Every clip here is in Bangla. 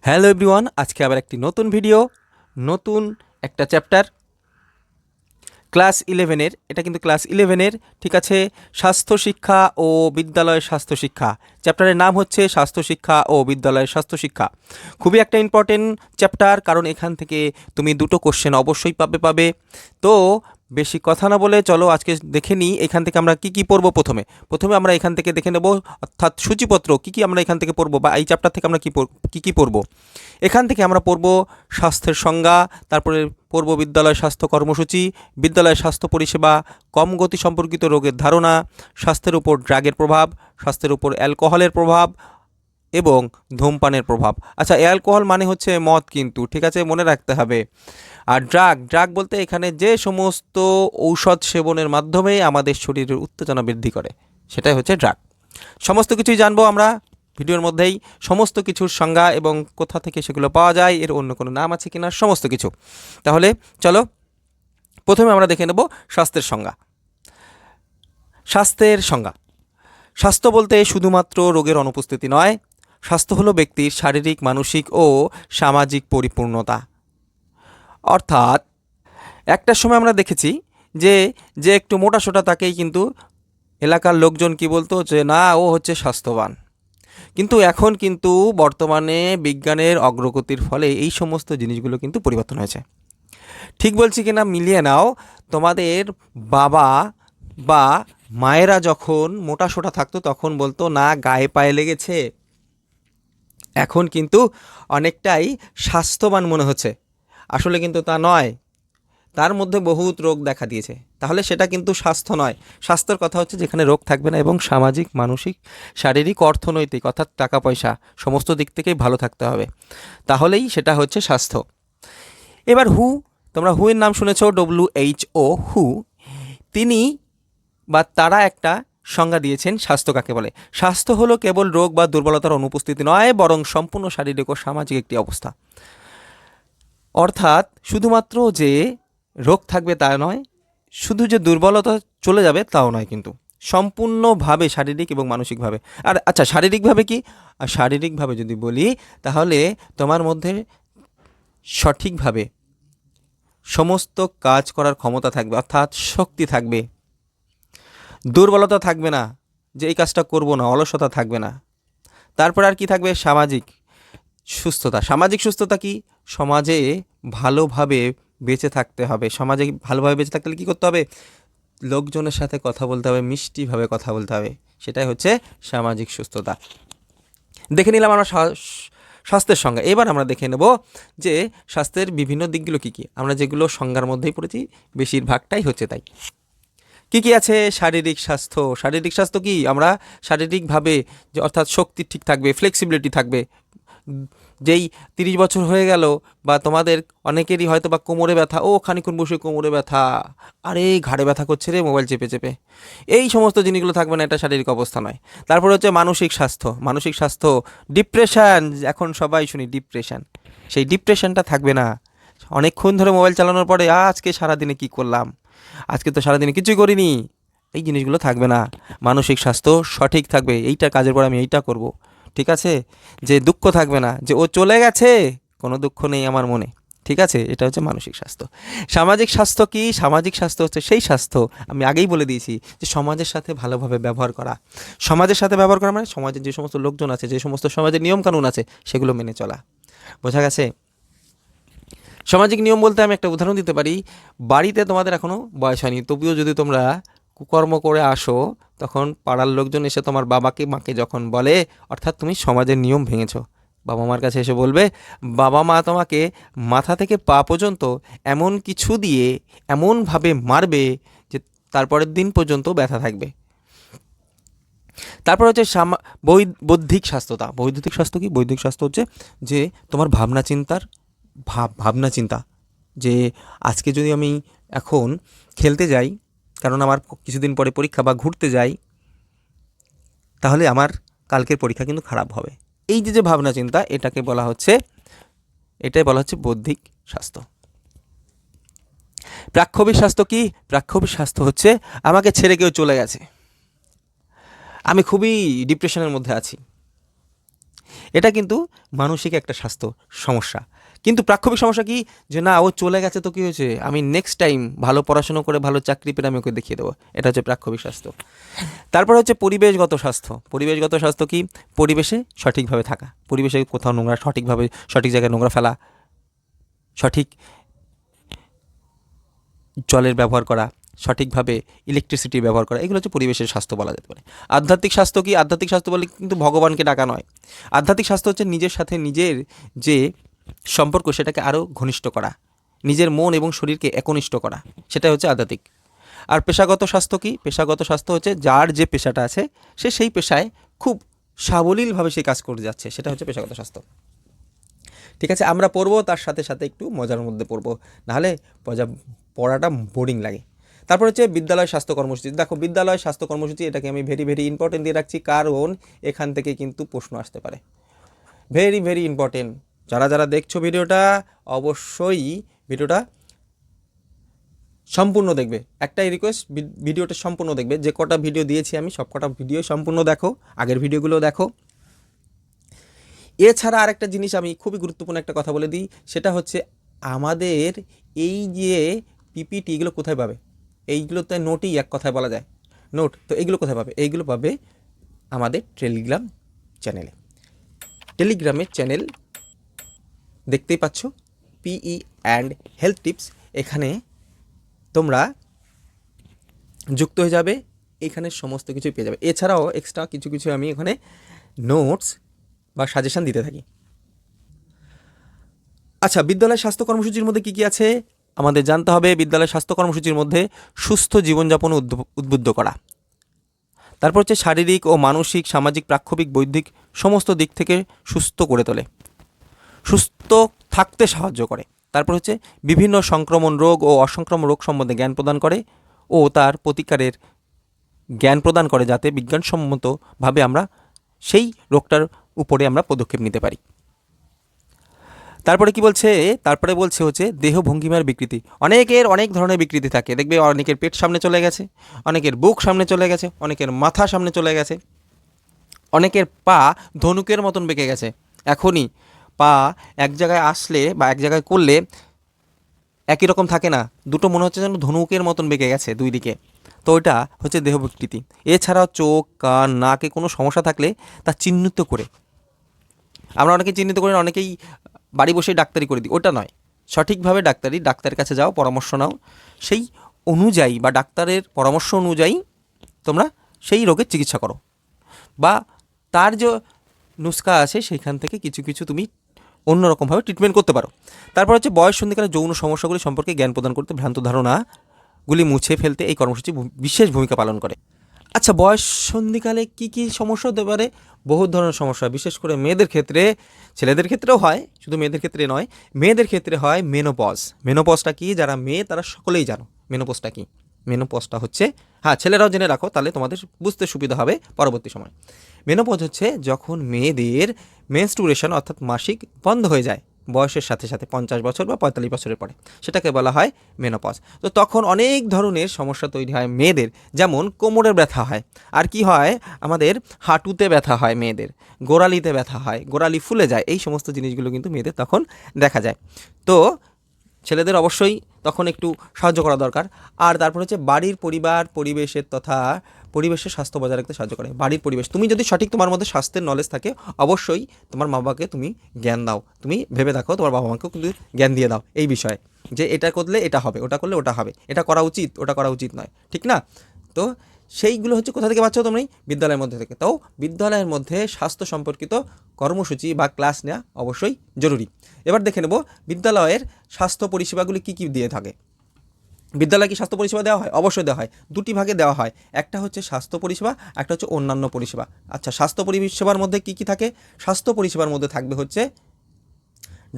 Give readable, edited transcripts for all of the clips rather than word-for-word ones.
হ্যালো এভরিওয়ান, আজকে আবার একটি নতুন ভিডিও, নতুন একটা চ্যাপ্টার ক্লাস 11-এর। এটা কিন্তু ক্লাস 11-এর, ঠিক আছে। স্বাস্থ্য শিক্ষা ও বিদ্যালয়ের স্বাস্থ্য শিক্ষা চ্যাপ্টারের নাম হচ্ছে স্বাস্থ্য শিক্ষা ও বিদ্যালয়ের স্বাস্থ্য শিক্ষা। খুবই একটা ইম্পর্টেন্ট চ্যাপ্টার, কারণ এখান থেকে তুমি দুটো কোশ্চেন অবশ্যই পাবে। তো বেশি কথা না বলে চলো আজকে দেখে নিই এখান থেকে আমরা কি কি পড়বো। প্রথমে আমরা এখান থেকে দেখে নেব, অর্থাৎ সূচিপত্র কি কি আমরা এখান থেকে পড়বো, বা এই চ্যাপ্টার থেকে আমরা কি পড়বো। এখান থেকে আমরা পড়ব স্বাস্থ্যের সংজ্ঞা, তারপরে পড়ব বিদ্যালয় স্বাস্থ্য কর্মসূচি, বিদ্যালয় স্বাস্থ্য পরিষেবা, কম গতি সম্পর্কিত রোগের ধারণা, স্বাস্থ্যের উপর ড্রাগের প্রভাব, স্বাস্থ্যের উপর অ্যালকোহলের প্রভাব এবং ধূমপানের প্রভাব। আচ্ছা, অ্যালকোহল মানে হচ্ছে মদ, কিন্তু ঠিক আছে, মনে রাখতে হবে। আর ড্রাগ বলতে এখানে যে সমস্ত ঔষধ সেবনের মাধ্যমে আমাদের শরীরের উত্তেজনা বৃদ্ধি করে, সেটাই হচ্ছে ড্রাগ। সমস্ত কিছুই জানবো আমরা ভিডিওর মধ্যেই, সমস্ত কিছুর সংজ্ঞা এবং কোথা থেকে সেগুলো পাওয়া যায়, এর অন্য কোনো নাম আছে কিনা, সমস্ত কিছু। তাহলে চলো প্রথমে আমরা দেখে নেব স্বাস্থ্যের সংজ্ঞা। স্বাস্থ্য বলতে শুধুমাত্র রোগের অনুপস্থিতি নয়। স্বাস্থ্য হলো ব্যক্তির শারীরিক, মানসিক ও সামাজিক পরিপূর্ণতা। অর্থাৎ একটা সময় আমরা দেখেছি যে যে একটু মোটাসোটা তাকেই কিন্তু এলাকার লোকজন কি বলতো, যে না, ও হচ্ছে স্বাস্থ্যবান। কিন্তু এখন কিন্তু বর্তমানে বিজ্ঞানের অগ্রগতির ফলে এই সমস্ত জিনিসগুলো কিন্তু পরিবর্তন হয়েছে। ঠিক বলছি কিনা মিলিয়ে নাও, তোমাদের বাবা বা মায়েরা যখন মোটাসোটা থাকতো তখন বলতো না, গায়ে পায়ে লেগেছে। এখন কিন্তু অনেকটাই স্বাস্থ্যবান মনে হচ্ছে, আসলে কিন্তু তা নয়। তার মধ্যে বহুত রোগ দেখা দিয়েছে, তাহলে সেটা কিন্তু স্বাস্থ্য নয়। স্বাস্থ্যের কথা হচ্ছে যেখানে রোগ থাকবে না এবং সামাজিক, মানসিক, শারীরিক, অর্থনৈতিক অর্থাৎ টাকা পয়সা সমস্ত দিক থেকেই ভালো থাকতে হবে, তাহলেই সেটা হচ্ছে স্বাস্থ্য। এবার তোমরা এর নাম শুনেছো, WHO, তিনি বা তারা একটা সংজ্ঞা দিয়েছেন স্বাস্থ্য কাকে বলে। স্বাস্থ্য হলো কেবল রোগ বা দুর্বলতার অনুপস্থিতি নয়, বরং সম্পূর্ণ শারীরিক ও সামাজিক একটি অবস্থা। অর্থাৎ শুধুমাত্র যে রোগ থাকবে তা নয়, শুধু যে দুর্বলতা চলে যাবে তাও নয়, কিন্তু সম্পূর্ণভাবে শারীরিক এবং মানসিকভাবে। আর আচ্ছা, শারীরিকভাবে কি? আর শারীরিকভাবে যদি বলি, তাহলে তোমার মধ্যে সঠিকভাবে সমস্ত কাজ করার ক্ষমতা থাকবে, অর্থাৎ শক্তি থাকবে, দুর্বলতা থাকবে না যে এই কাজটা করব না, অলসতা থাকবে না। তারপর আর কি থাকবে? সামাজিক সুস্থতা কি? সমাজে ভালোভাবে বেঁচে থাকতে হবে। সমাজে ভালোভাবে বেঁচে থাকতে হলে কী করতে হবে? লোকজনের সাথে কথা বলতে হবে, মিষ্টিভাবে কথা বলতে হবে, সেটাই হচ্ছে সামাজিক সুস্থতা। দেখে নিলাম আমরা স্বাস্থ্যের সংজ্ঞা। এবার আমরা দেখে নেব যে স্বাস্থ্যের বিভিন্ন দিকগুলো কী কী। আমরা যেগুলো সংজ্ঞার মধ্যেই পড়েছি বেশিরভাগটাই হচ্ছে তাই। কী কী আছে? শারীরিক স্বাস্থ্য কি? আমরা শারীরিকভাবে যে অর্থাৎ শক্তি ঠিক থাকবে, ফ্লেক্সিবিলিটি থাকবে। যেই 30 বছর হয়ে গেল, বা তোমাদের অনেকেরই হয়তো বা কোমরে ব্যথা, খানিক্ষণ বসে কোমরে ব্যথা, আরে ঘাড়ে ব্যথা করছে রে মোবাইল চেপে চেপে, এই সমস্ত জিনিসগুলো থাকবে না, এটা শারীরিক অবস্থা নয়। তারপর হচ্ছে মানসিক স্বাস্থ্য, ডিপ্রেশন, এখন সবাই শুনি ডিপ্রেশন, সেই ডিপ্রেশনটা থাকবে না। অনেকক্ষণ ধরে মোবাইল চালানোর পরে আজকে সারাদিনে কি করলাম, আজকে তো সারাদিনে কিছুই করিনি, এই জিনিসগুলো থাকবে না। মানসিক স্বাস্থ্য সঠিক থাকবে, এইটা কাজের পর আমি এইটা করব, ঠিক আছে। যে দুঃখ থাকবে না, যে ও চলে গেছে, কোনো দুঃখ নেই আমার মনে, ঠিক আছে, এটা হচ্ছে মানসিক স্বাস্থ্য। সামাজিক স্বাস্থ্য কি? সামাজিক স্বাস্থ্য হচ্ছে সেই স্বাস্থ্য, আমি আগেই বলে দিয়েছি, যে সমাজের সাথে ভালোভাবে ব্যবহার করা। সমাজের সাথে ব্যবহার করা মানে সমাজের যে সমস্ত লোকজন আছে, যে সমস্ত সমাজের নিয়মকানুন আছে, সেগুলো মেনে চলা। বোঝা গেছে? সামাজিক নিয়ম বলতে আমি একটা উদাহরণ দিতে পারি। বাড়িতে তোমাদের এখনও বয়স হয়নি, তবুও যদি তোমরা কুকর্ম করে আসো, তখন পাড়ার লোকজন এসে তোমার বাবাকে মাকে যখন বলে, অর্থাৎ তুমি সমাজের নিয়ম ভেঙেছো, বাবা মার কাছে এসে বলবে, বাবা মা তোমাকে মাথা থেকে পা পর্যন্ত এমন কিছু দিয়ে এমনভাবে মারবে যে তারপরের দিন পর্যন্ত ব্যথা থাকবে। তারপর হচ্ছে বৌদ্ধিক স্বাস্থ্যতা। বৈদ্যুতিক স্বাস্থ্য কি? বৈদ্যুতিক স্বাস্থ্য হচ্ছে যে তোমার ভাবনা চিন্তা, যে আজকে যদি আমি এখন খেলতে যাই, কারণ আমার কিছুদিন পরে পরীক্ষা, বা ঘুরতে যাই, তাহলে আমার কালকের পরীক্ষা কিন্তু খারাপ হবে। এই যে ভাবনা চিন্তা, এটাই বলা হচ্ছে বৌদ্ধিক স্বাস্থ্য। প্রাক্ষবিক স্বাস্থ্য কি? প্রাক্ষবিক স্বাস্থ্য হচ্ছে আমাকে ছেড়ে কেউ চলে গেছে, আমি খুবই ডিপ্রেশনের মধ্যে আছি, এটা কিন্তু মানসিক একটা স্বাস্থ্য সমস্যা। কিন্তু প্রাক্ষবিক সমস্যা কি, যে না ও চলে গেছে তো কী হয়েছে, আমি নেক্সট টাইম ভালো পড়াশুনো করে ভালো চাকরি পেলে আমি ওকে দেখিয়ে দেবো, এটা হচ্ছে প্রাক্ষবিক স্বাস্থ্য। তারপর হচ্ছে পরিবেশগত স্বাস্থ্য। পরিবেশগত স্বাস্থ্য কি, পরিবেশে সঠিকভাবে থাকা, পরিবেশে কোথাও নোংরা সঠিকভাবে সঠিক জায়গায় নোংরা ফেলা, সঠিক জলের ব্যবহার করা, সঠিকভাবে ইলেকট্রিসিটির ব্যবহার করা, এগুলো হচ্ছে পরিবেশের স্বাস্থ্য বলা যেতে পারে। আধ্যাত্মিক স্বাস্থ্য কি, আধ্যাত্মিক স্বাস্থ্য বলে কিন্তু ভগবানকে ডাকা নয়। আধ্যাত্মিক স্বাস্থ্য হচ্ছে নিজের সাথে নিজের যে সম্পর্ক সেটাকে আরও ঘনিষ্ঠ করা, নিজের মন এবং শরীরকে একনিষ্ঠ করা, সেটা হচ্ছে আধ্যাত্মিক। আর পেশাগত স্বাস্থ্য কি, পেশাগত স্বাস্থ্য হচ্ছে যার যে পেশাটা আছে সে সেই পেশায় খুব সাবলীলভাবে সে কাজ করে যাচ্ছে, সেটা হচ্ছে পেশাগত স্বাস্থ্য। ঠিক আছে, আমরা পড়বো, তার সাথে সাথে একটু মজার মধ্যে পড়বো, নাহলে পড়াটা বোরিং লাগে। তারপর হচ্ছে বিদ্যালয় স্বাস্থ্য কর্মসূচি। দেখো বিদ্যালয় স্বাস্থ্য কর্মসূচি, এটাকে আমি ভেরি ভেরি ইম্পর্টেন্ট দিয়ে রাখছি, কারণ এখান থেকে কিন্তু প্রশ্ন আসতে পারে, ভেরি ভেরি ইম্পর্টেন্ট। যারা যারা দেখছো ভিডিওটা, অবশ্যই ভিডিওটা সম্পূর্ণ দেখবে। একটাই রিকোয়েস্ট, ভিডিওটা সম্পূর্ণ দেখবে। যে কটা ভিডিও দিয়েছি আমি সব কটা ভিডিও সম্পূর্ণ দেখো, আগের ভিডিওগুলো দেখো। এছাড়া আরেকটা জিনিস আমি খুবই গুরুত্বপূর্ণ একটা কথা বলে দিই, সেটা হচ্ছে আমাদের এই যে পিপিটি, এগুলো কোথায় পাবে? এইগুলোতে নোটই এক কথায় বলা যায়, নোট। তো এইগুলো কোথায় পাবে? এইগুলো পাবে আমাদের টেলিগ্রাম চ্যানেলে। টেলিগ্রামের চ্যানেল দেখতেই পাচ্ছ, পিই অ্যান্ড হেলথ টিপস। এখানে তোমরা যুক্ত হয়ে যাবে, এখানে সমস্ত কিছু পেয়ে যাবে। এছাড়াও এক্সট্রা কিছু কিছু আমি এখানে নোটস বা সাজেশান দিতে থাকি। আচ্ছা, বিদ্যালয় স্বাস্থ্য কর্মসূচির মধ্যে কী কী আছে আমাদের জানতে হবে। বিদ্যালয় স্বাস্থ্য কর্মসূচির মধ্যে সুস্থ জীবনযাপন উদ্বুদ্ধ করা, তারপর হচ্ছে শারীরিক ও মানসিক, সামাজিক, প্রাক্ষবিক, বৌদ্ধিক সমস্ত দিক থেকে সুস্থ করে তোলে, সুস্থ থাকতে সাহায্য করে। তারপর হচ্ছে বিভিন্ন সংক্রমণ রোগ ও অসংক্রামক রোগ সম্বন্ধে জ্ঞান প্রদান করে ও তার প্রতিকারের জ্ঞান প্রদান করে, যাতে বিজ্ঞানসম্মতভাবে আমরা সেই রোগটার উপরে আমরা পদক্ষেপ নিতে পারি। তারপরে কি বলছে, তারপরে বলছে হচ্ছে দেহ ভঙ্গিমার বিকৃতি। অনেকের অনেক ধরনের বিকৃতি থাকে, দেখবে অনেকের পেট সামনে চলে গেছে, অনেকের বুক সামনে চলে গেছে, অনেকের মাথা সামনে চলে গেছে, অনেকের পা ধনুকের মতন বেঁকে গেছে। এখনই পা এক জায়গায় আসলে বা এক জায়গায় করলে একই রকম থাকে না, দুটো মনে হচ্ছে যেন ধনুকের মতন বেঁকে গেছে দুই দিকে। তো ওইটা হচ্ছে দেহ বিকৃতি। এছাড়াও চোখ, কান, নাকে কোনো সমস্যা থাকলে তা চিহ্নিত করে, আমরা অনেকে চিহ্নিত করি, অনেকেই বাড়ি বসেই ডাক্তারি করে দিই, ওটা নয়। সঠিকভাবে ডাক্তারের কাছে যাও, পরামর্শ নাও, সেই অনুযায়ী বা ডাক্তারের পরামর্শ অনুযায়ী তোমরা সেই রোগের চিকিৎসা করো, বা তার যে নুস্খা আছে সেইখান থেকে কিছু কিছু তুমি অন্যরকমভাবে ট্রিটমেন্ট করতে পারো। তারপর হচ্ছে বয়স সন্ধিকালে যৌন সমস্যাগুলি সম্পর্কে জ্ঞান প্রদান করতে, ভ্রান্ত ধারণাগুলি মুছে ফেলতে এই কর্মসূচি বিশেষ ভূমিকা পালন করে। আচ্ছা, বয়স সন্ধিকালে কী কী সমস্যা হতে পারে? বহু ধরনের সমস্যা, বিশেষ করে মেয়েদের ক্ষেত্রে, ছেলেদের ক্ষেত্রেও হয়, শুধু মেয়েদের ক্ষেত্রে নয়, মেয়েদের ক্ষেত্রে হয় মেনোপজ। মেনোপজটা কি, যারা মেয়ে তারা সকলেই জানো মেনোপজটা কি। মেনোপজটা হচ্ছে, হ্যাঁ ছেলেরাও জেনে রাখো, তাহলে তোমাদের বুঝতে সুবিধা হবে পরবর্তী সময়। মেনোপজ হচ্ছে যখন মেয়েদের মেনস্ট্রুয়েশন অর্থাৎ মাসিক বন্ধ হয়ে যায় বয়সের সাথে সাথে, 50 বছর বা 45 বছরের পরে, সেটাকে বলা হয় মেনোপজ। তো তখন অনেক ধরনের সমস্যা তৈরি হয় মেয়েদের, যেমন কোমরের ব্যথা হয়, আর কি হয় আমাদের হাঁটুতে ব্যথা হয় মেয়েদের, গোড়ালিতে ব্যথা হয়, গোড়ালি ফুলে যায়, এই সমস্ত জিনিসগুলো কিন্তু মেয়েদের তখন দেখা যায়। তো ছেলেদের অবশ্যই তখন একটু সাহায্য করা দরকার। আর তারপর হচ্ছে বাড়ির পরিবেশের তথা পরিবেশের স্বাস্থ্য বজায় রাখতে সাহায্য করে। বাড়ির পরিবেশ, তুমি যদি সঠিক তোমার মধ্যে স্বাস্থ্যের নলেজ থাকে, অবশ্যই তোমার মা বাবাকে তুমি জ্ঞান দাও, তুমি ভেবে দেখো তোমার বাবা মাকেও কিন্তু জ্ঞান দিয়ে দাও এই বিষয়ে, যে এটা করলে এটা হবে, ওটা করলে ওটা হবে, এটা করা উচিত, ওটা করা উচিত নয়, ঠিক না? তো সেইগুলো হচ্ছে কোথা থেকে পাচ্ছ তুমি? বিদ্যালয়ের মধ্যে থেকে। তো বিদ্যালয়ের মধ্যে স্বাস্থ্য সম্পর্কিত কর্মসূচি বা ক্লাস নেওয়া অবশ্যই জরুরি। এবার দেখে নেব বিদ্যালয়ের স্বাস্থ্য পরিষেবাগুলি কী কী দিয়ে থাকে। বিদ্যালয়ে কি স্বাস্থ্য পরিষেবা দেওয়া হয়? অবশ্যই দেওয়া হয়, দুটি ভাগে দেওয়া হয়, একটা হচ্ছে স্বাস্থ্য পরিষেবা, একটা হচ্ছে অন্যান্য পরিষেবা। আচ্ছা, স্বাস্থ্য পরিষেবার মধ্যে কী কী থাকে? স্বাস্থ্য পরিষেবার মধ্যে থাকবে হচ্ছে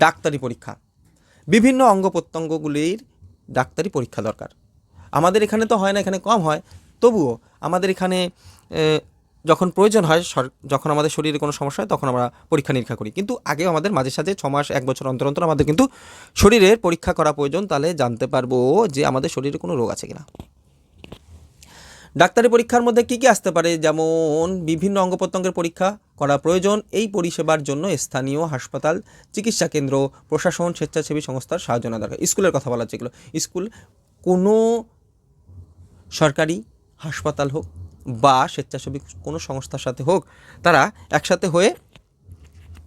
ডাক্তারি পরীক্ষা, বিভিন্ন অঙ্গ প্রত্যঙ্গগুলির ডাক্তারি পরীক্ষা দরকার। আমাদের এখানে তো হয় না, এখানে কম হয়, তবুও আমাদের এখানে যখন প্রয়োজন হয়, যখন আমাদের শরীরে কোনো সমস্যা হয়, তখন আমরা পরীক্ষা নিরীক্ষা করি। কিন্তু আগেও আমাদের মাঝে সাঝে 6 মাস 1 বছর অন্তর অন্তর আমাদের কিন্তু শরীরের পরীক্ষা করা প্রয়োজন, তাহলে জানতে পারবো যে আমাদের শরীরে কোনো রোগ আছে কিনা। ডাক্তারি পরীক্ষার মধ্যে কী কী আসতে পারে, যেমন বিভিন্ন অঙ্গ প্রত্যঙ্গের পরীক্ষা করা প্রয়োজন। এই পরিষেবার জন্য স্থানীয় হাসপাতাল, চিকিৎসা কেন্দ্র, প্রশাসন, স্বেচ্ছাসেবী সংস্থার সাহায্য নেওয়া দরকার। স্কুলের কথা বলা হচ্ছে এগুলো। স্কুল কোনো সরকারি হাসপাতাল হোক বা স্বেচ্ছাসেবী কোনো সংস্থার সাথে হোক, তারা একসাথে হয়ে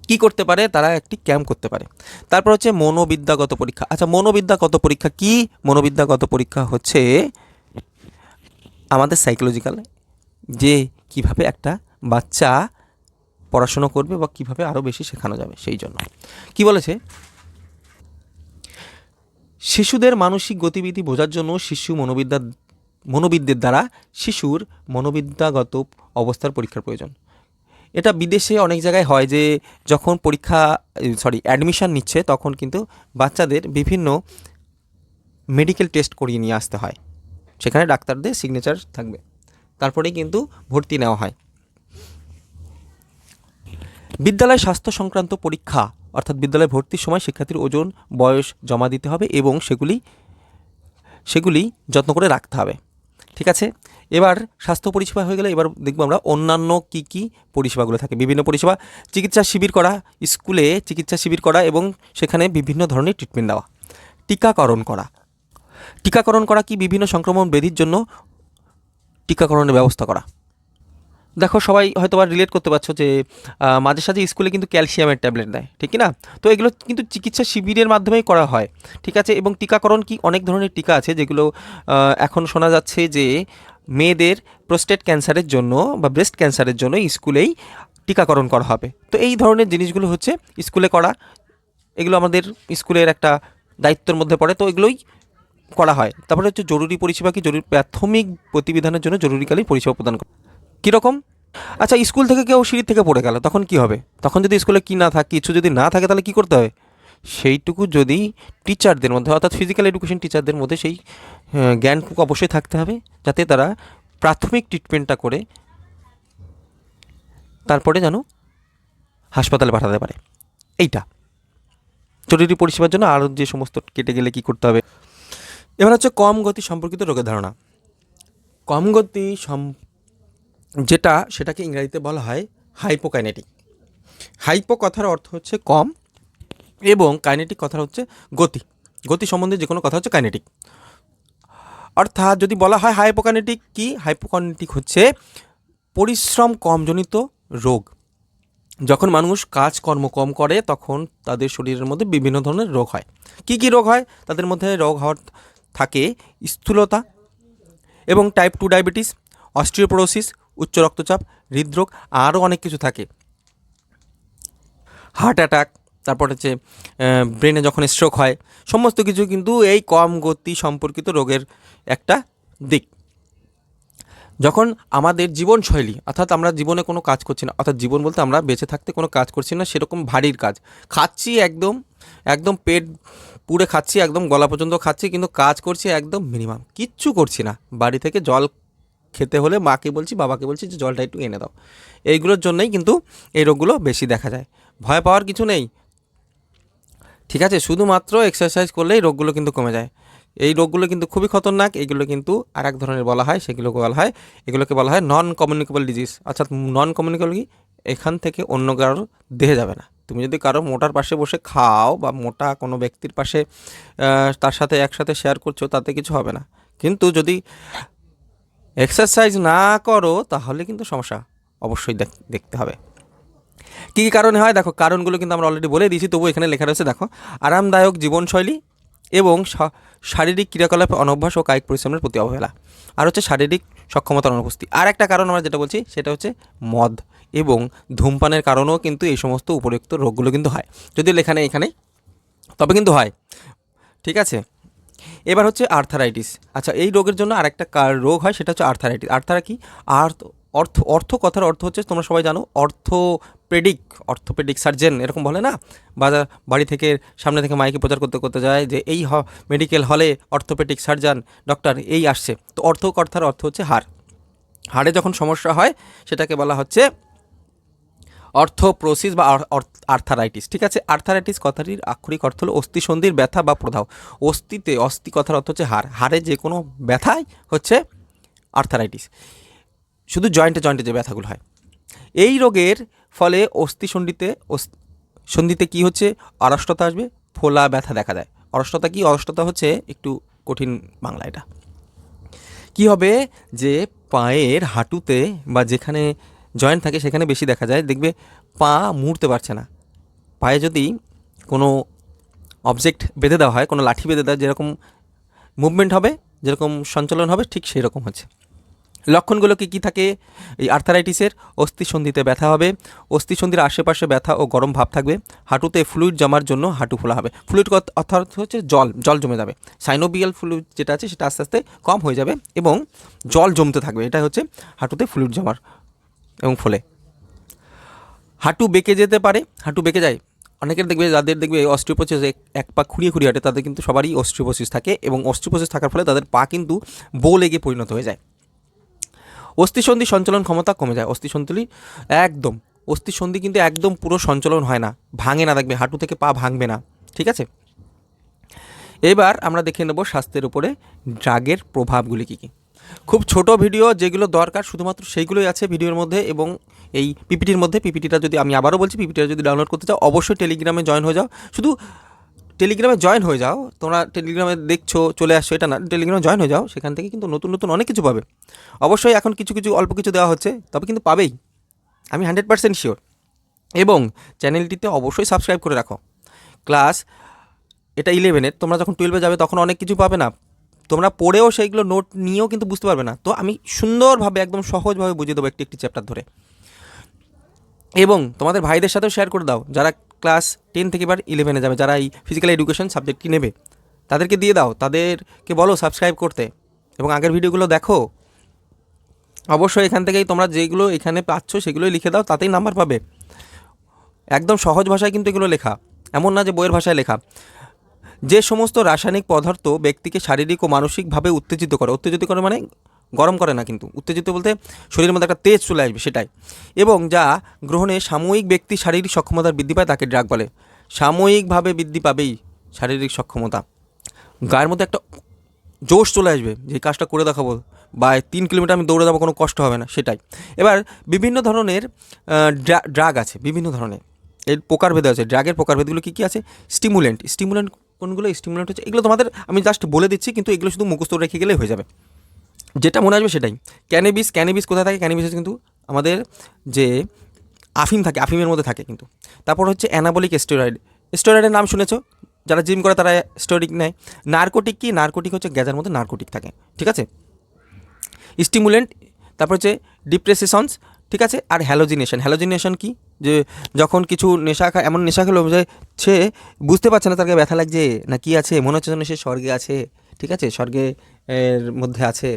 কি করতে পারে, তারা একটি ক্যাম্প করতে পারে। তারপর হচ্ছে মনোবিদ্যাগত পরীক্ষা। আচ্ছা, মনোবিদ্যাগত পরীক্ষা কি? মনোবিদ্যাগত পরীক্ষা হচ্ছে আমাদের সাইকোলজিক্যাল, যে কিভাবে একটা বাচ্চা পড়াশুনো করবে বা কিভাবে আরও বেশি শেখানো যাবে। সেই জন্য কি বলেছে, শিশুদের মানসিক গতিবিধি বোঝার জন্য মনোবিদদের দ্বারা শিশুর মনোবিদ্যাগত অবস্থার পরীক্ষার প্রয়োজন। এটা বিদেশে অনেক জায়গায় হয় যে যখন অ্যাডমিশন নিচ্ছে তখন কিন্তু বাচ্চাদের বিভিন্ন মেডিকেল টেস্ট করিয়ে নিয়ে আসতে হয়, সেখানে ডাক্তারদের সিগনেচার থাকবে, তারপরেই কিন্তু ভর্তি নেওয়া হয়। বিদ্যালয় স্বাস্থ্য সংক্রান্ত পরীক্ষা, অর্থাৎ বিদ্যালয়ে ভর্তির সময় শিক্ষার্থীর ওজন, বয়স জমা দিতে হবে এবং সেগুলি যত্ন করে রাখতে হবে। ঠিক আছে, এবার স্বাস্থ্য পরিষেবা হয়ে গেলে এবার দেখব আমরা অন্যান্য কি কি পরিষেবাগুলো থাকে। বিভিন্ন পরিষেবা, চিকিৎসা শিবির করা, স্কুলে চিকিৎসা শিবির করা এবং সেখানে বিভিন্ন ধরনের ট্রিটমেন্ট দেওয়া। টিকাকরণ করা কি? বিভিন্ন সংক্রমণ ব্যাধির জন্য টিকাকরণের ব্যবস্থা করা। দেখো, সবাই হয়তো বা রিলেট করতে পারছো যে মাঝে সাঝে স্কুলে কিন্তু ক্যালসিয়ামের ট্যাবলেট দেয়, ঠিক না? তো এগুলো কিন্তু চিকিৎসা শিবিরের মাধ্যমেই করা হয়, ঠিক আছে। এবং টিকাকরণ কি? অনেক ধরনের টিকা আছে যেগুলো এখন শোনা যাচ্ছে যে মেয়েদের প্রোস্টেট ক্যান্সারের জন্য বা ব্রেস্ট ক্যান্সারের জন্য স্কুলেই টিকাকরণ করা হবে। তো এই ধরনের জিনিসগুলো হচ্ছে স্কুলে করা, এগুলো আমাদের স্কুলের একটা দায়িত্বের মধ্যে পড়ে, তো এগুলোই করা হয়। তারপরে হচ্ছে জরুরি পরিষেবা কি? প্রাথমিক প্রতিবিধানের জন্য জরুরিকালীন পরিষেবা প্রদান করা। কীরকম? আচ্ছা, স্কুল থেকে কেউ সিঁড়ি থেকে পড়ে গেল, তখন কি হবে? তখন যদি স্কুলে কিছু যদি না থাকে তাহলে কি করতে হবে? সেইটুকু যদি টিচারদের মধ্যে, অর্থাৎ ফিজিক্যাল এডুকেশন টিচারদের মধ্যে সেই জ্ঞানটুকু অবশ্যই থাকতে হবে, যাতে তারা প্রাথমিক ট্রিটমেন্টটা করে তারপরে যেন হাসপাতালে পাঠাতে পারে। এইটা জরুরি পরিষেবার জন্য। আর যে সমস্ত কেটে গেলে কি করতে হবে। এবার হচ্ছে কম গতি সম্পর্কিত রোগের ধারণা। কম গতি সেটাকে ইংরেজিতে বলা হয় হাইপোকাইনেটিক। হাইপো কথার অর্থ হচ্ছে কম এবং কাইনেটিক কথার হচ্ছে গতি সম্বন্ধে যে কোনো কথা হচ্ছে কাইনেটিক। অর্থাৎ যদি বলা হয় হাইপোকাইনেটিক কি? হাইপোকাইনেটিক হচ্ছে পরিশ্রম কমজনিত রোগ। যখন মানুষ কাজকর্ম কম করে তখন তাদের শরীরের মধ্যে বিভিন্ন ধরনের রোগ হয়। কি কি রোগ হয়? তাদের মধ্যে রোগ হওয়ার থাকে স্থূলতা এবং টাইপ 2 ডায়াবেটিস, অস্টিওপোরোসিস, উচ্চ রক্তচাপ, হৃদরোগ, আরও অনেক কিছু থাকে, হার্ট অ্যাটাক, তারপর হচ্ছে ব্রেনে যখন স্ট্রোক হয়, সমস্ত কিছু কিন্তু এই কম গতি সম্পর্কিত রোগের একটা দিক। যখন আমাদের জীবনশৈলী, অর্থাৎ আমরা জীবনে কোনো কাজ করছি না, অর্থাৎ জীবন বলতে আমরা বেঁচে থাকতে কোনো কাজ করছি না, সেরকম ভারীর কাজ খাচ্ছি, একদম পেট পুড়ে খাচ্ছি, একদম গলা পর্যন্ত খাচ্ছি, কিন্তু কাজ করছি একদম মিনিমাম, কিচ্ছু করছি না। বাড়ি থেকে জল খেতে হলে মাকে বলছি, বাবাকে বলছি যে জলটা একটু এনে দাও। এইগুলোর জন্যই কিন্তু এই রোগগুলো বেশি দেখা যায়। ভয় পাওয়ার কিছু নেই, ঠিক আছে। শুধুমাত্র এক্সারসাইজ করলেই রোগগুলো কিন্তু কমে যায়। এই রোগগুলো কিন্তু খুবই খতরনাক। এইগুলো কিন্তু আর এক ধরনের বলা হয়, এগুলোকে বলা হয় নন কমিউনিকেবল ডিজিজ। অর্থাৎ নন কমিউনিকেবল কি? এখান থেকে অন্য কারোর দেহে যাবে না। তুমি যদি কারো মোটার পাশে বসে খাও বা মোটা কোনো ব্যক্তির পাশে তার সাথে একসাথে শেয়ার করছো, তাতে কিছু হবে না। কিন্তু যদি এক্সারসাইজ না করো তাহলে কিন্তু সমস্যা অবশ্যই দেখতে হবে। কী কী কারণে হয়? দেখো, কারণগুলো কিন্তু আমরা অলরেডি বলে দিয়েছি, তবু এখানে লেখা রয়েছে। দেখো, আরামদায়ক জীবনশৈলী এবং শারীরিক ক্রিয়াকলাপে অনভ্যাস ও কায়িক পরিশ্রমের প্রতি অবহেলা। আর হচ্ছে শারীরিক সক্ষমতার অনুপস্থিতি। আর একটা কারণ আমরা যেটা বলছি সেটা হচ্ছে মদ এবং ধূমপানের কারণেও কিন্তু এই সমস্ত উপযুক্ত রোগগুলো কিন্তু হয়। যদিও লেখা নেই এখানে, তবে কিন্তু হয়, ঠিক আছে। এবার হচ্ছে আর্থারাইটিস। আচ্ছা, এই রোগের জন্য আরেকটা রোগ হয়, সেটা হচ্ছে আর্থারাইটিস। কি? অর্থ কথার অর্থ হচ্ছে, তোমরা সবাই জানো, অর্থোপেডিক সার্জেন এরকম বলে না? বাড়ি থেকে সামনে থেকে মাইকে প্রচার করতে করতে যায় যে এই মেডিকেল হলে অর্থোপেডিক সার্জন ডক্টর এই আসছে। তো কথার অর্থ হচ্ছে হাড়ে যখন সমস্যা হয় সেটাকে বলা হচ্ছে অর্থোপ্রোসিস বা আর্থারাইটিস, ঠিক আছে। আর্থারাইটিস কথাটির আক্ষরিক অর্থ হলো অস্থিসন্ধির ব্যথা বা প্রদাহ। অস্থি কথার অর্থ হচ্ছে হাড়ে যে কোনো ব্যথাই হচ্ছে আর্থারাইটিস, শুধু জয়েন্টে জয়েন্টে যে ব্যথাগুলো হয়। এই রোগের ফলে সন্ধিতে কী হচ্ছে, অরষ্টতা আসবে, ফোলা ব্যথা দেখা দেয়। অরষ্টতা কি? অরষ্টতা হচ্ছে একটু কঠিন বাংলা এটা। কি হবে যে পায়ের হাঁটুতে বা যেখানে জয়েন্ট থাকে সেখানে বেশি দেখা যায়, দেখবে পা মুড়তে পারছে না। পায়ে যদি কোনো অবজেক্ট বেঁধে দেওয়া হয়, কোনো লাঠি বেঁধে দেওয়া, যেরকম মুভমেন্ট হবে, যেরকম সঞ্চালন হবে, ঠিক সেই রকম হচ্ছে। লক্ষণগুলো কী থাকে এই আর্থারাইটিসের? অস্থিসন্ধিতে ব্যথা হবে, অস্থিসন্ধির আশেপাশে ব্যথা ও গরম ভাব থাকবে, হাঁটুতে ফ্লুইড জমার জন্য হাঁটু ফোলা হবে। ফ্লুইড অর্থাৎ হচ্ছে জল জমে যাবে। সাইনোভিয়াল ফ্লুইড যেটা আছে সেটা আস্তে আস্তে কম হয়ে যাবে এবং জল জমতে থাকবে, এটা হচ্ছে হাঁটুতে ফ্লুইড জমার এবং ফোলে। হাঁটু বেঁকে যেতে পারে, হাঁটু বেঁকে যায় অনেকের, দেখবে যাদের দেখবে অস্টিওপোসিস, এক পা খুঁড়িয়ে খুঁড়িয়ে হাঁটে, তাদের কিন্তু সবারই অস্টিওপোসিস থাকে এবং অস্টিওপোসিস থাকার ফলে তাদের পা কিন্তু বো লেগে পরিণত হয়ে যায়। অস্থিসন্ধি সঞ্চালন ক্ষমতা কমে যায়। অস্থিসন্ধি কিন্তু একদম পুরো সঞ্চালন হয় না, ভাঙে না, দেখবে হাঁটু থেকে পা ভাঙবে না, ঠিক আছে। এবার আমরা দেখে নেব স্বাস্থ্যের উপরে ড্রাগের প্রভাবগুলি কী কী। খুব ছোট ভিডিও, যেগুলো দরকার শুধুমাত্র সেইগুলোই আছে ভিডিওর মধ্যে এবং এই পিপিটির মধ্যে। পিপিটিটা যদি, আমি আবারও বলছি, পিপিটিটা যদি ডাউনলোড করতে চাও অবশ্যই টেলিগ্রামে জয়েন হয়ে যাও। শুধু টেলিগ্রামে জয়েন হয়ে যাও, তোমরা টেলিগ্রামে দেখছো চলে আসছো এটা না, টেলিগ্রামে জয়েন হয়ে যাও, সেখান থেকে কিন্তু নতুন নতুন অনেক কিছু পাবে। অবশ্যই এখন কিছু কিছু অল্প কিছু দেওয়া হচ্ছে, তবে কিন্তু পাবেই, আমি 100% শিওর। এবং চ্যানেলটিতে অবশ্যই সাবস্ক্রাইব করে রাখো। ক্লাস এটা 11-এর, তোমরা যখন 12-এ যাবে তখন অনেক কিছু পাবে না, তোমরা পড়েও সেইগুলো নোট নিয়েও কিন্তু বুঝতে পারবে না। তো আমি সুন্দরভাবে একদম সহজভাবে বুঝিয়ে দেবো একটি একটি চ্যাপ্টার ধরে। এবং তোমাদের ভাইদের সাথেও শেয়ার করে দাও, যারা ক্লাস 10 থেকে এবার 11-এ যাবে, যারা এই ফিজিক্যাল এডুকেশন সাবজেক্টটি নেবে, তাদেরকে দিয়ে দাও, তাদেরকে বলো সাবস্ক্রাইব করতে এবং আগের ভিডিওগুলো দেখো। অবশ্যই এখান থেকেই তোমরা যেগুলো এখানে পাচ্ছ সেগুলোই লিখে দাও, তাতেই নাম্বার পাবে। একদম সহজ ভাষায় কিন্তু এগুলো লেখা, এমন না যে বইয়ের ভাষায় লেখা। যে সমস্ত রাসায়নিক পদার্থ ব্যক্তিকে শারীরিক ও মানসিকভাবে উত্তেজিত করে মানে গরম করে না, কিন্তু উত্তেজিত বলতে শরীরের মধ্যে একটা তেজ চলে আসবে, সেটাই। এবং যা গ্রহণে সাময়িক ব্যক্তি শারীরিক সক্ষমতার বৃদ্ধি পায় তাকে ড্রাগ বলে। সাময়িকভাবে বৃদ্ধি পাবেই শারীরিক সক্ষমতা, গায়ের মধ্যে একটা জোশ চলে আসবে, যে কাজটা করে দেখাবো বা 3 কিলোমিটার আমি দৌড়ে যাবো, কোনো কষ্ট হবে না, সেটাই। এবার বিভিন্ন ধরনের ড্রাগ আছে, বিভিন্ন ধরনের এর প্রকারভেদ আছে। ড্রাগের প্রকারভেদগুলো কী কী আছে? স্টিমুলেন্ট কোনগুলো? স্টিমুলেন্ট হচ্ছে এগুলো, তোমাদের আমি জাস্ট বলে দিচ্ছি, কিন্তু এগুলো শুধু মুখস্থ রেখে গেলেই হয়ে যাবে, যেটা মনে আসবে সেটাই। ক্যানাবিস কোথায় থাকে? ক্যানাবিস হচ্ছে কিন্তু আমাদের যে আফিম থাকে, আফিমের মধ্যে থাকে কিন্তু। তারপর হচ্ছে অ্যানাবলিক স্টেরয়েডের নাম শুনেছো, যারা জিম করে তারা স্টেরয়েড নেয়। নার্কোটিক কি? নার্কোটিক হচ্ছে গ্যাজার মধ্যে নার্কোটিক থাকে, ঠিক আছে। স্টিমুলেন্ট, তারপর হচ্ছে ডিপ্রেসেশনস, ঠিক আছে। আর হ্যালোজিনেশন কি? যে যখন কিছু নেশা খায়, এমন নেশা খেলো যে সে বুঝতে পারছে না তাকে ব্যথা লাগছে না কি আছে, মনে হচ্ছে যেন সে স্বর্গে আছে, ঠিক আছে, স্বর্গে এর মধ্যে আছে,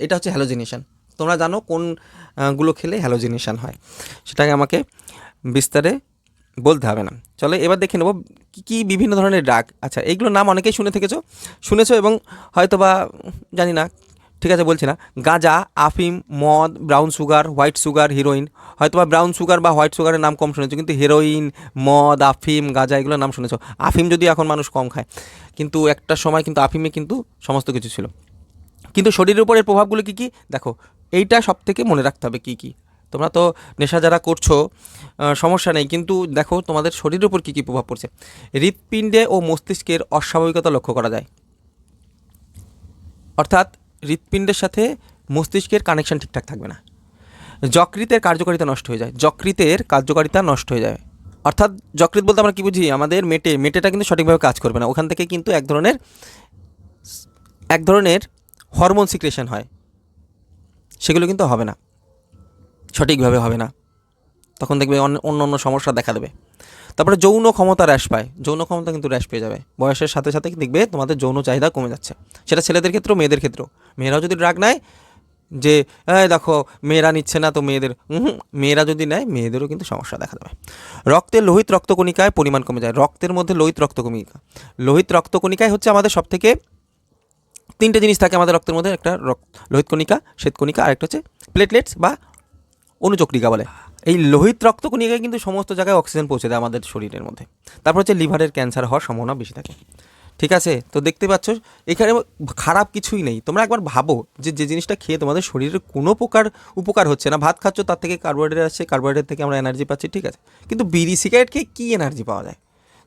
এটা হচ্ছে হ্যালোজিনেশন। তোমরা জানো কোন গুলো খেলে হ্যালোজিনেশন হয়, সেটাকে আমাকে বিস্তারে বলতে হবে না। চলো এবার দেখে নেবো কী কী বিভিন্ন ধরনের ড্রাগ। আচ্ছা, এইগুলোর নাম অনেকেই শুনেছো এবং হয়তো বা জানি না, ঠিক আছে বলছি না। গাঁজা, আফিম, মদ, brown sugar, white sugar, heroine. হয়তো বা ব্রাউন সুগার বা হোয়াইট সুগারের নাম কম শুনেছো, কিন্তু হিরোইন, মদ, আফিম, গাঁজা এগুলোর নাম শুনেছো। আফিম যদি এখন মানুষ কম খায়, কিন্তু একটা সময় কিন্তু আফিমে কিন্তু সমস্ত কিছু ছিল। কিন্তু শরীরের উপরের প্রভাবগুলো কী কী দেখো, এইটা সব থেকে মনে রাখতে হবে কী কী। তোমরা তো নেশা যারা করছো সমস্যা নেই, কিন্তু দেখো তোমাদের শরীরের উপর কী কী প্রভাব পড়ছে। হৃৎপিণ্ডে ও মস্তিষ্কের অস্বাভাবিকতা লক্ষ্য করা যায়, অর্থাৎ হৃৎপিণ্ডের সাথে মস্তিষ্কের কানেকশন ঠিকঠাক থাকবে না। যকৃতের কার্যকারিতা নষ্ট হয়ে যায়। অর্থাৎ যকৃৎ বলতে আমরা কী বুঝি? আমাদের মেটেটা কিন্তু সঠিকভাবে কাজ করবে না, ওখান থেকে কিন্তু এক ধরনের হরমোন সিক্রেশন হয়, সেগুলো কিন্তু হবে না, সঠিকভাবে হবে না, তখন দেখবে অন্য সমস্যা দেখা দেবে। তারপরে যৌন ক্ষমতা হ্রাস পায়, যৌন ক্ষমতা কিন্তু হ্রাস পেয়ে যাবে বয়সের সাথে সাথে, দেখবে তোমাদের যৌন চাহিদা কমে যাচ্ছে, সেটা ছেলেদের ক্ষেত্রেও মেয়েদের ক্ষেত্রেও। মেয়েরাও যদি ড্রাগ নেয়, যে দেখো মেয়েরা নিচ্ছে না তো মেয়েরা যদি নেয় মেয়েদেরও কিন্তু সমস্যা দেখা দেবে। রক্তের লোহিত রক্তকণিকায় পরিমাণ কমে যায়, রক্তের মধ্যে লোহিত রক্তকণিকায় হচ্ছে আমাদের সব থেকে 3টে জিনিস থাকে আমাদের রক্তের মধ্যে, একটা লোহিত কণিকা, শ্বেতকণিকা, আর একটা হচ্ছে প্লেটলেটস বা অনুচক্রিকা বলে। এই লোহিত রক্তকণিকায় কিন্তু সমস্ত জায়গায় অক্সিজেন পৌঁছে দেয় আমাদের শরীরের মধ্যে। তারপর হচ্ছে লিভারের ক্যান্সার হওয়ার সম্ভাবনা বেশি থাকে, ঠিক আছে? তো দেখতে পাচ্ছ এখানে খারাপ কিছুই নেই। তোমরা একবার ভাবো যে যে জিনিসটা খেয়ে তোমাদের শরীরের কোনো প্রকার উপকার হচ্ছে না, ভাত খাচ্ছ তার থেকে কার্বোহাইড্রেট আসছে, কার্বোহাইড্রেট থেকে আমরা এনার্জি পাচ্ছি, ঠিক আছে? কিন্তু বিড়ি সিগারেট খেয়ে কী এনার্জি পাওয়া যায়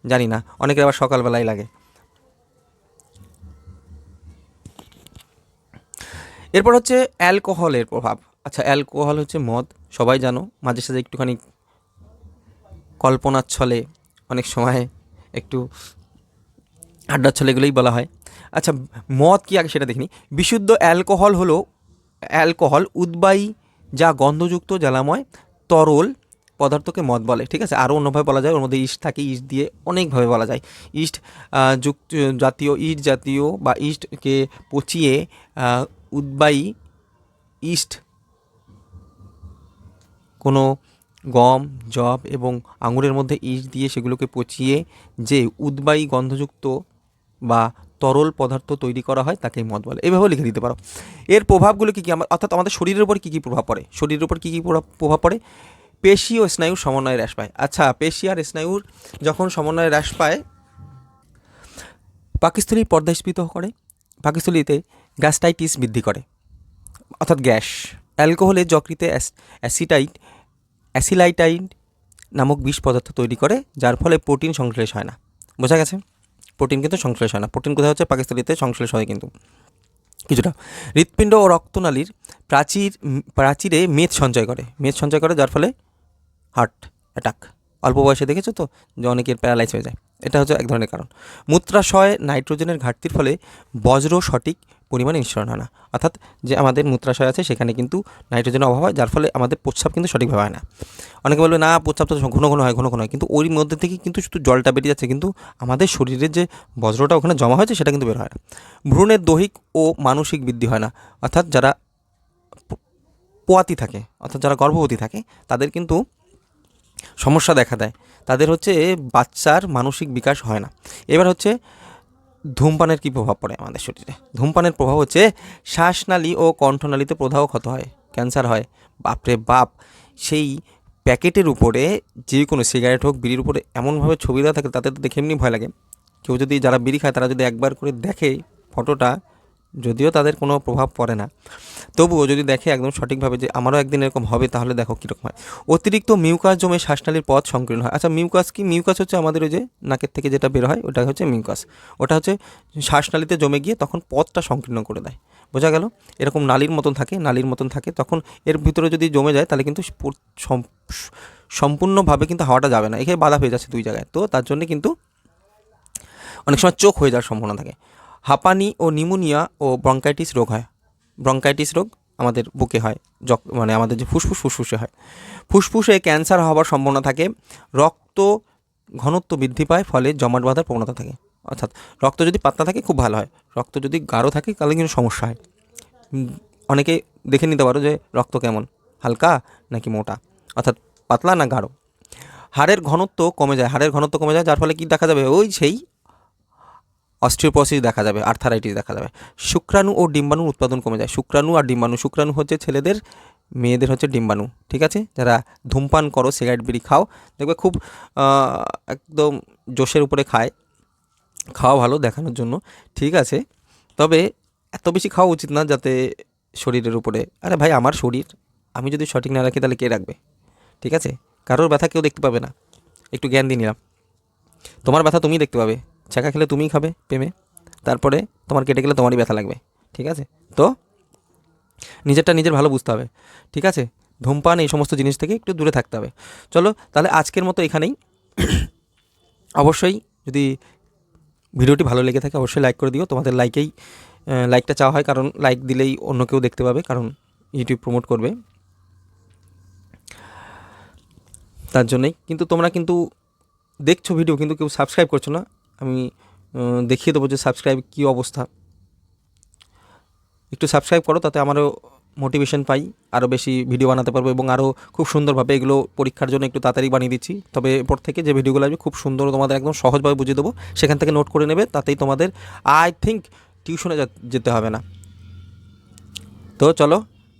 জানি না, অনেকের আবার সকালবেলায় লাগে। এরপর হচ্ছে অ্যালকোহলের প্রভাব। আচ্ছা, অ্যালকোহল হচ্ছে মদ, সবাই জানো। মাঝে সাঝে একটুখানি কল্পনার ছলে, অনেক সময় একটু আড্ডার ছলে এগুলোই বলা হয়। আচ্ছা, মদ কি আগে সেটা দেখিনি। বিশুদ্ধ অ্যালকোহল হলো অ্যালকোহল উদ্বায়ী যা গন্ধযুক্ত জ্বালাময় তরল পদার্থকে মদ বলে, ঠিক আছে? আরও অন্যভাবে বলা যায়, ওর মধ্যে ইস্ট থাকে, ইস্ট দিয়ে অনেকভাবে বলা যায়। ইস্ট যুক্ত জাতীয় ইস্ট জাতীয় বা ইস্টকে পচিয়ে উদ্বায়ী ইস্ট কোনো গম, যব এবং আঙুরের মধ্যে ইস্ট দিয়ে সেগুলোকে পচিয়ে যে উদ্বায়ী গন্ধযুক্ত বা তরল পদার্থ তৈরি করা হয় তাকেই মদ বলে। এভাবেও লিখে দিতে পারো। এর প্রভাবগুলো কী কী, অর্থাৎ আমাদের শরীরের উপর কী কী প্রভাব পড়ে, শরীরের উপর কী কী প্রভাব পড়ে? পেশি ও স্নায়ুর সমন্বয়ে হ্রাস পায়। আচ্ছা, পেশি আর স্নায়ুর যখন সমন্বয়ে হ্রাস পায়, পাকস্থলী পর্দাস্ফীত করে, পাকস্থলীতে গ্যাস্ট্রাইটিস বৃদ্ধি করে, অর্থাৎ গ্যাস। অ্যালকোহলে যকৃতে অ্যাসিলাইটাইড নামক বিষ পদার্থ তৈরি করে, যার ফলে প্রোটিন সংশ্লেষ হয় না। বোঝা গেছে? প্রোটিন কিন্তু সংশ্লেষ হয় না। প্রোটিন কোথায় হচ্ছে? পাকস্থলীতে সংশ্লেষ হয় কিন্তু কিছুটা। হৃৎপিণ্ড ও রক্তনালীর প্রাচীরে মেদ সঞ্চয় করে, যার ফলে হার্ট অ্যাটাক। অল্প বয়সে দেখেছো তো যে অনেকের প্যারালাইজ হয়ে যায়, এটা হচ্ছে এক ধরনের কারণ। মূত্রাশয়ে নাইট্রোজেনের ঘাটতির ফলে বজ্র সঠিক পরিমাণে নিঃসরণ হয় না, অর্থাৎ যে আমাদের মূত্রাশয় আছে সেখানে কিন্তু নাইট্রোজেনের অভাব হয়, যার ফলে আমাদের প্রস্রাব কিন্তু সঠিকভাবে হয় না। অনেকে বলবে না প্রস্রাব তো ঘন ঘন হয়, কিন্তু ওই মধ্যে থেকে কিন্তু শুধু জলটা বেরিয়ে যাচ্ছে, কিন্তু আমাদের শরীরের যে বজ্রটা ওখানে জমা হয়েছে সেটা কিন্তু বের হয় না। ভ্রূণের দৈহিক ও মানসিক বৃদ্ধি হয় না, অর্থাৎ যারা পোয়াতি থাকে, অর্থাৎ যারা গর্ভবতী থাকে তাদের কিন্তু সমস্যা দেখা দেয়, তাদের হচ্ছে বাচ্চার মানসিক বিকাশ হয় না। এবার হচ্ছে ধূমপানের কী প্রভাব পড়ে আমাদের শরীরে? ধূমপানের প্রভাব হচ্ছে শ্বাসনালী ও কণ্ঠনালীতে প্রদাহ ক্ষত হয়, ক্যান্সার হয়। বাপরে বাপ, সেই প্যাকেটের উপরে যে কোনো সিগারেট হোক, বিড়ির উপরে এমনভাবে ছবি দেওয়া থাকে, তাতে তো দেখে এমনি ভয় লাগে। কেউ যদি, যারা বিড়ি খায় তারা যদি একবার করে দেখে ফটোটা, যদিও তাদের কোনো প্রভাব পড়ে না, তবুও যদি দেখে একদম সঠিকভাবে যে আমারও একদিন এরকম হবে, তাহলে দেখো কীরকম হয়। অতিরিক্ত মিউকাস জমে শ্বাসনালীর পথ সংকীর্ণ হয়। আচ্ছা, মিউকাস কি? মিউকাস হচ্ছে আমাদের ওই যে নাকের থেকে যেটা বের হয়, ওটা হচ্ছে মিউকাস। ওটা হচ্ছে শ্বাসনালীতে জমে গিয়ে তখন পথটা সংকীর্ণ করে দেয়। বোঝা গেল? এরকম নালীর মতন থাকে, তখন এর ভিতরে যদি জমে যায় তাহলে কিন্তু সম্পূর্ণভাবে কিন্তু হাওয়াটা যাবে না, এখানে বাধা হয়ে যাচ্ছে দুই জায়গায়। তো তার জন্য কিন্তু অনেক সময় চোখ হয়ে যাওয়ার সম্ভাবনা থাকে। হাঁপানি ও নিউমোনিয়া ও ব্রঙ্কাইটিস রোগ হয়। ব্রঙ্কাইটিস রোগ আমাদের বুকে হয়, মানে আমাদের যে ফুসফুসে হয়। ফুসফুসে ক্যান্সার হওয়ার সম্ভাবনা থাকে। রক্ত ঘনত্ব বৃদ্ধি পায়, ফলে জমাট বাঁধার প্রবণতা থাকে। অর্থাৎ রক্ত যদি পাতলা থাকে খুব ভালো হয়, রক্ত যদি গাঢ় থাকে তাহলে কিন্তু সমস্যা হয়। অনেকে দেখে নিতে পারো যে রক্ত কেমন, হালকা নাকি মোটা, অর্থাৎ পাতলা না গাঢ়। হাড়ের ঘনত্ব কমে যায়, যার ফলে কি দেখা যাবে? ওই সেই অস্টিওপোরোসিস দেখা যাবে, আর্থারাইটিস দেখা যাবে। শুক্রাণু ও ডিম্বাণুর উৎপাদন কমে যায়। শুক্রাণু হচ্ছে ছেলেদের, মেয়েদের হচ্ছে ডিম্বাণু, ঠিক আছে? যারা ধূমপান করো, সিগারেট বিড়ি খাও, দেখবে খুব একদম জোশের উপরে খাওয়া ভালো দেখানোর জন্য, ঠিক আছে? তবে এত বেশি খাওয়া উচিত না যাতে শরীরের উপরে, আরে ভাই আমার শরীর, আমি যদি সঠিক না রাখি তাহলে কে রাখবে? ঠিক আছে? কারোর ব্যথা কেউ দেখতে পাবে না, একটু জ্ঞান দিয়ে নিলাম। তোমার ব্যথা তুমিই দেখতে পাবে, ছ্যাঁকা খেলে তুমিই খাবে প্রেমে, তারপরে তোমার কেটে গেলে তোমারই ব্যথা লাগবে, ঠিক আছে? তো নিজেরটা নিজের ভালো বুঝতে হবে, ঠিক আছে? ধূমপান এই সমস্ত জিনিস থেকে একটু দূরে থাকতে হবে। চলো তাহলে আজকের মতো এখানেই। অবশ্যই যদি ভিডিওটি ভালো লেগে থাকে অবশ্যই লাইক করে দিও। তোমাদের লাইকটা চাওয়া হয়, কারণ লাইক দিলেই অন্য কেউ দেখতে পাবে, কারণ ইউটিউব প্রমোট করবে, তার জন্যই। কিন্তু তোমরা কিন্তু দেখছো ভিডিও, কিন্তু কেউ সাবস্ক্রাইব করছো না। আমি দেখিয়ে দেবো যে সাবস্ক্রাইব কী অবস্থা। একটু সাবস্ক্রাইব করো, তাতে আমারও মোটিভেশন পাই, আরও বেশি ভিডিও বানাতে পারবো এবং আরও খুব সুন্দরভাবে। এগুলো পরীক্ষার জন্য একটু তাড়াতাড়ি বানিয়ে দিচ্ছি, তবে এরপর থেকে যে ভিডিওগুলো আসবে খুব সুন্দর, তোমাদের একদম সহজভাবে বুঝিয়ে দেবো, সেখান থেকে নোট করে নেবে, তাতেই তোমাদের আই থিঙ্ক টিউশনে যেতে হবে না। তো চলো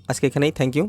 আজকে এখানেই, থ্যাংক ইউ।